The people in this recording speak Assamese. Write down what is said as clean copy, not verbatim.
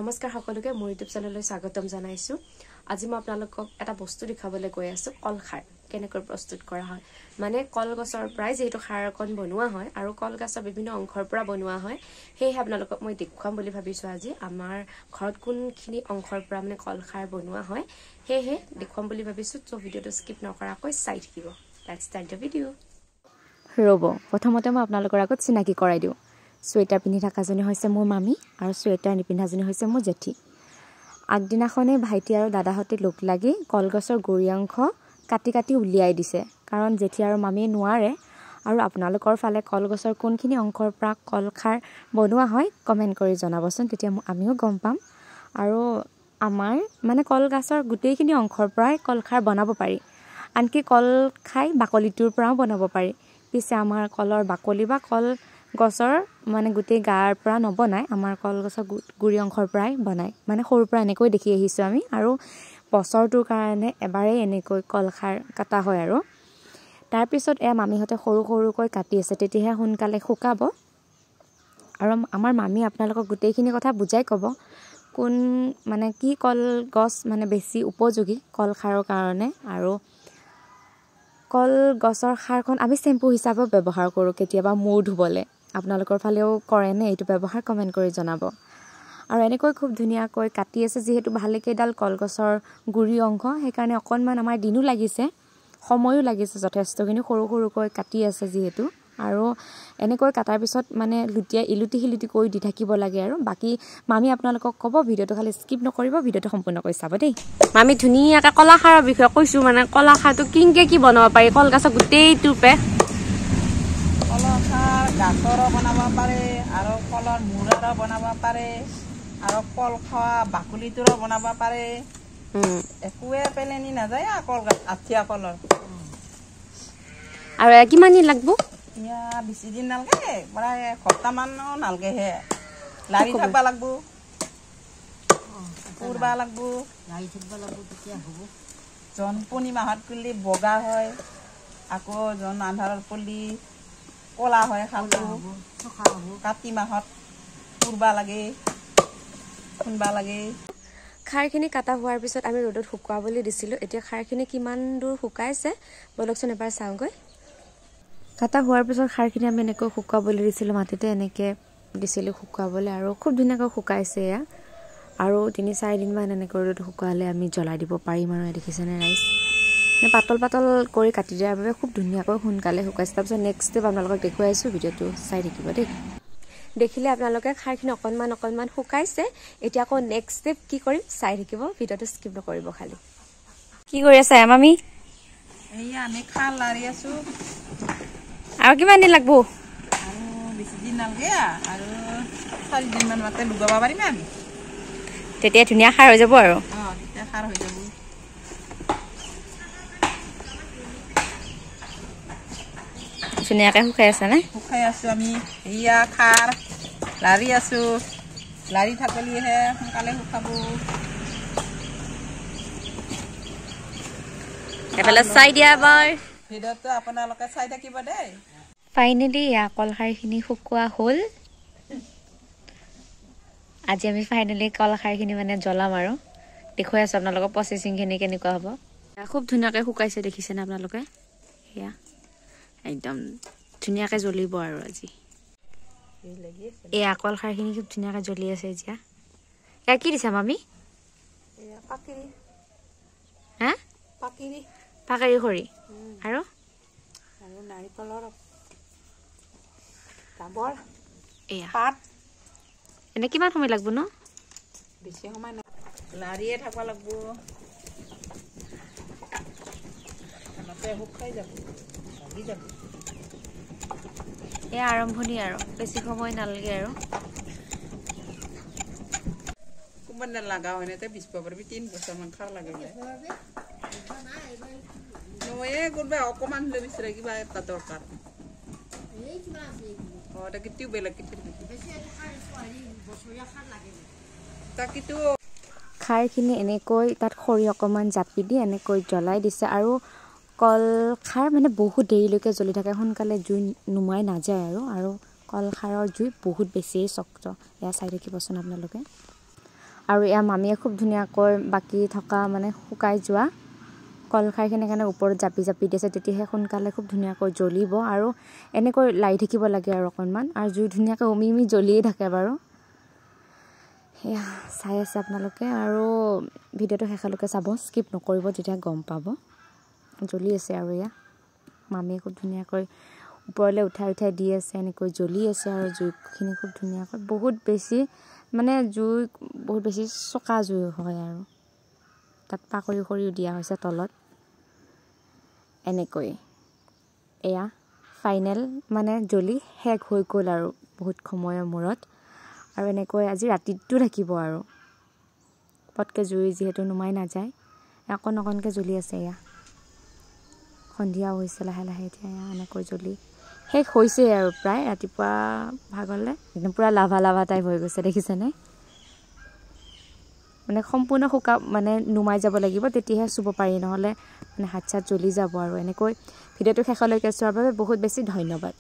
নমস্কাৰ সকলোকে মোৰ ইউটিউব চেনেললৈ স্বাগতম জনাইছো। আজি মই আপোনালোকক এটা বস্তু দেখাবলৈ গৈ আছো, কলখাৰ কেনেকৈ প্ৰস্তুত কৰা হয়। মানে কলগছৰ পৰাই যেটো খাৰকণ বনোৱা হয় আৰু কলগছৰ বিভিন্ন অংশৰ পৰা বনোৱা হয়, সেই আপোনালোকক মই দেখুৱাম বুলি ভাবিছো। আজি আমাৰ ঘৰত কোনখিনি অংশৰ পৰা মানে কলখাৰ বনোৱা হয় হেহে দেখুৱাম বুলি ভাবিছো। তো ভিডিওটো স্কিপ নকৰাকৈ চাই থাকিব। Let's start the video. ৰব, প্ৰথমতে মই আপোনালোকৰ আগত চিনাকি কৰাই দিওঁ। সোৱেটাৰ পিন্ধি থাকাজনী হৈছে মোৰ মামী আৰু সোৱেটাৰ নিপিন্ধাজনী হৈছে মোৰ জেঠি। আগদিনাখনে ভাইটি আৰু দাদাহঁতে লগ লাগি কলগছৰ গুৰি অংশ কাটি কাটি উলিয়াই দিছে, কাৰণ জেঠি আৰু মামীয়ে নোৱাৰে। আৰু আপোনালোকৰ ফালে কলগছৰ কোনখিনি অংশৰ পৰা কলখাৰ বনোৱা হয় কমেণ্ট কৰি জনাবচোন, তেতিয়া আমিও গম পাম। আৰু আমাৰ মানে কলগছৰ গোটেইখিনি অংশৰ পৰাই কলখাৰ বনাব পাৰি, আনকি কল খাই বাকলিটোৰ পৰাও বনাব পাৰি। পিছে আমাৰ কলৰ বাকলি বা কল গছৰ মানে গোটেই গাৰ পৰা নবনায়, আমাৰ কলগছৰ গুৰি অংশৰ পৰাই বনায়। মানে সৰুৰ পৰা এনেকৈ দেখি আহিছোঁ আমি, আৰু বছৰটোৰ কাৰণে এবাৰেই এনেকৈ কলখাৰ কাটা হয়। আৰু তাৰপিছত মামীহঁতে সৰু সৰুকৈ কাটি আছে, তেতিয়াহে সোনকালে শুকাব। আৰু আমাৰ মামী আপোনালোকক গোটেইখিনি কথা বুজাই ক'ব, কোন মানে কি কলগছ মানে বেছি উপযোগী কলখাৰৰ কাৰণে। আৰু কলগছৰ খাৰখন আমি চেম্পু হিচাপে ব্যৱহাৰ কৰোঁ কেতিয়াবা মূৰ ধুবলৈ। আপোনালোকৰ ফালেও কৰেনে এইটো ব্যৱহাৰ, কমেণ্ট কৰি জনাব। আৰু এনেকৈ খুব ধুনীয়াকৈ কাটি আছে, যিহেতু ভালেকেইডাল কলগছৰ গুৰি অংশ, সেইকাৰণে অকণমান আমাৰ দিনো লাগিছে, সময়ো লাগিছে যথেষ্টখিনি। সৰু সৰুকৈ কাটি আছে যিহেতু, আৰু এনেকৈ কাটাৰ পিছত মানে ইলুটি শিলুটি কৰি দি থাকিব লাগে। আৰু বাকী মামী আপোনালোকক ক'ব, ভিডিঅ'টো খালি স্কিপ নকৰিব, ভিডিঅ'টো সম্পূৰ্ণকৈ চাব দেই। মামী ধুনীয়াকৈ কলাখাৰৰ বিষয়ে কৈছোঁ, মানে কলাখাৰটো কি বনাব পাৰি কলগছৰ গোটেইটোপে। কলখাৰ গাছৰো বনাব পাৰে, আৰু কলৰ মূৰাৰো বনাব পাৰে, আৰু কল খোৱা বাকলিটোৰো বনাব পাৰে। একোৱে পেলনি নাযায় কলগছ আঠিয়া কলৰ। আৰু কিমান দিন লাগব? এতিয়া বেছি দিন নালাগে, প্ৰায় এসপ্তাহমানো নালাগেহে। লাৰি থাকিব লাগিব, পুৰিব লাগিব। তেতিয়া হ'ব। জোনপুনি মাহত কৰিলে বগা হয়, আকৌ জোন আন্ধাৰত কৰিলে কলা হয়। খালটো কাতি মাহত পুৰিব লাগে, খুন্দবা লাগে। খাৰখিনি কাটা হোৱাৰ পিছত আমি ৰ'দত শুকুৱাবলৈ দিছিলোঁ। এতিয়া খাৰখিনি কিমান দূৰ শুকাইছে বলকচোন এবাৰ চাওঁগৈ। কাটা হোৱাৰ পিছত খাৰখিনি আমি এনেকৈ শুকুৱাবলৈ দিছিলোঁ, মাটিতে এনেকৈ দিছিলোঁ শুকুৱাবলৈ, আৰু খুব ধুনীয়াকৈ শুকাইছে এয়া। আৰু ৩-৪ দিনমান এনেকৈ ৰ'দত শুকুৱালে আমি জ্বলাই দিব পাৰিম। আৰু দেখিছেনে ৰাইজ, পাতল পাতল কৰি কাটি দিয়াৰ বাবে খুব ধুনীয়াকৈ সোনকালে শুকাইছে। তাৰপিছত নেক্সট ষ্টেপ আপোনালোকক দেখুৱাইছোঁ, ভিডিঅ'টো চাই থাকিব দেই। দেখিলে আপোনালোকে খাৰখিনি অকণমান শুকাইছে। এতিয়া আকৌ নেক্সট ষ্টেপ কি কৰিম চাই থাকিব, ভিডিঅ'টো স্কিপ নকৰিব খালি। কি কৰি আছে মামী? এয়া আমি খাৰ লাৰি আছোঁ। আৰু কিমান দিন লাগব? আৰু বেছি দিন নালাগে, আৰু 4 দিনমান মাতে লগাব পাৰিম আমি। তেতিয়া ধুনীয়া খাৰ হৈ যাব। আৰু তেতিয়া খাৰ হৈ যাব। ধুনীয়াকৈ শুকাই আছে নে? শুকাই আছোঁ আমি, এয়া খাৰ লাৰি আছোঁ। লাৰি থাকিলেহে সোনকালে শুকাব। এফালে চাই দিয়া এবাৰ। ভিডিঅ'টো আপোনালোকে চাই থাকিব দেই। ফাইনেলি কলখাৰখিনি শুকোৱা হ'ল। আজি আমি ফাইনেলি কলখাৰখিনি মানে জ্বলাম, আৰু দেখুৱাই আছোঁ আপোনালোকৰ প্ৰচেচিংখিনি কেনেকুৱা হ'ব। খুব ধুনীয়াকৈ শুকাইছে, দেখিছেনে আপোনালোকে? সেয়া একদম ধুনীয়াকৈ জ্বলিব। আৰু আজি কলখাৰখিনি খুব ধুনীয়াকৈ জ্বলি আছে। এতিয়া এয়া কি দিছা মামী? হা পাকেৰি খৰি আৰু নাৰিকলৰ ডাবৰ এয়া পাত। এনে কিমান সময় লাগব ন? বেছি সময় নাই, লাৰিয়ে থাকিব লাগিব, শুকাই যাব, লাগি যাব। এয়া আৰম্ভণি, আৰু বেছি সময় নালাগে। আৰু কোনবাৰ লগা হয় নাই, তই 20 পাৰিবি 3 বছৰমান খাৰ লাগে। কোনোবাই অকণমান হ'লে বিচাৰে কিবা এটা দৰকাৰ। কেতিয়াও বেলেগ তাকেতো খাৰখিনি এনেকৈ তাত খৰি অকণমান জাপি দি এনেকৈ জ্বলাই দিছে। আৰু কলখাৰ মানে বহুত দেৰিলৈকে জ্বলি থাকে, সোনকালে জুই নুমাই নাযায়। আৰু কলখাৰৰ জুই বহুত বেছিয়ে শক্ত, এয়া চাই থাকিবচোন আপোনালোকে। আৰু এয়া মামীয়ে খুব ধুনীয়াকৈ বাকী থকা মানে শুকাই যোৱা কলখাৰখিনি কাৰণে ওপৰত জাপি জাপি দিছে, তেতিয়াহে সোনকালে খুব ধুনীয়াকৈ জ্বলিব। আৰু এনেকৈ লাৰি থাকিব লাগে আৰু অকণমান, আৰু জুই ধুনীয়াকৈ উমি উমি জ্বলিয়ে থাকে বাৰু। সেয়া চাই আছে আপোনালোকে, আৰু ভিডিঅ'টো শেষলৈকে চাব, স্কিপ নকৰিব, তেতিয়া গম পাব। জ্বলি আছে আৰু এয়া মামীয়ে খুব ধুনীয়াকৈ ওপৰলৈ উঠাই উঠাই দি আছে, এনেকৈ জ্বলি আছে। আৰু জুইখিনি খুব ধুনীয়াকৈ বহুত বেছি মানে জুই বহুত বেছি চোকা জুই হয়, আৰু তাত পাকৰি কৰিও দিয়া হৈছে তলত। এনেকৈ এয়া ফাইনেল মানে জ্বলি শেষ হৈ গ'ল আৰু বহুত সময়ৰ মূৰত। আৰু এনেকৈ আজি ৰাতিটো থাকিব আৰু পটকৈ জুই যিহেতু নুমাই নাযায়, অকণ অকণকৈ জ্বলি আছে। এয়া সন্ধিয়াও হৈছে লাহে লাহে, এতিয়া এনেকৈ জ্বলি শেষ হৈছেই আৰু প্ৰায় ৰাতিপুৱা ভাগলৈ একদম পূৰা লাভা লাভা টাইপ হৈ গৈছে, দেখিছেনে? মানে সম্পূৰ্ণ মানে নুমাই যাব লাগিব, তেতিয়াহে চুব পাৰি, নহ'লে মানে হাত চাত জ্বলি যাব। আৰু এনেকৈ ভিডিঅ'টো শেষলৈকে চোৱাৰ বাবে বহুত বেছি ধন্যবাদ।